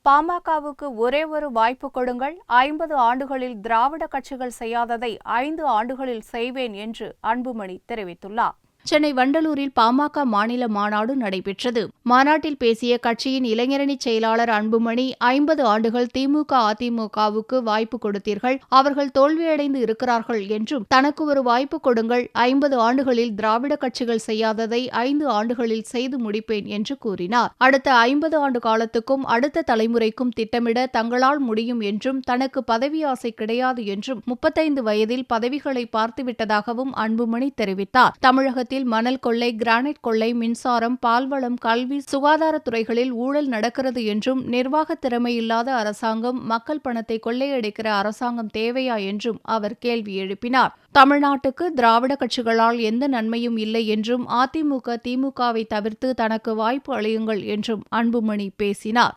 பாமகவுக்கு ஒரே ஒரு வாய்ப்பு கொடுங்கள். 50 ஆண்டுகளில் திராவிட கட்சிகள் செய்யாததை 5 ஆண்டுகளில் செய்வேன் என்று அன்புமணி தெரிவித்துள்ளார். சென்னை வண்டலூரில் பாமக மாநில மாநாடு நடைபெற்றது. மாநாட்டில் பேசிய கட்சியின் இளைஞரணி செயலாளர் அன்புமணி, 50 ஆண்டுகள் திமுக அதிமுகவுக்கு வாய்ப்பு கொடுத்தீர்கள், அவர்கள் தோல்வியடைந்து இருக்கிறார்கள் என்றும், தனக்கு ஒரு வாய்ப்பு கொடுங்கள், 50 ஆண்டுகளில் திராவிட கட்சிகள் செய்யாததை 5 ஆண்டுகளில் செய்து முடிப்பேன் என்று கூறினார். அடுத்த 50 ஆண்டு காலத்துக்கும் அடுத்த தலைமுறைக்கும் திட்டமிட தங்களால் முடியும் என்றும், தனக்கு பதவி ஆசை கிடையாது என்றும், 35 வயதில் பதவிகளை பார்த்துவிட்டதாகவும் அன்புமணி தெரிவித்தார். தமிழகத்தில் மணல் கொள்ளை, கிரானைட் கொள்ளை, மின்சாரம், பால்வளம், கல்வி, சுகாதாரத்துறைகளில் ஊழல் நடக்கிறது என்றும், நிர்வாக திறமையில்லாத அரசாங்கம், மக்கள் பணத்தை கொள்ளையடிக்கிற அரசாங்கம் தேவையா என்றும் அவர் கேள்வி எழுப்பினார். தமிழ்நாட்டுக்கு திராவிட கட்சிகளால் எந்த நன்மையும் இல்லை என்றும், அதிமுக, திமுகவை தவிர்த்து தனக்கு வாய்ப்பு அளியுங்கள் என்றும் அன்புமணி பேசினார்.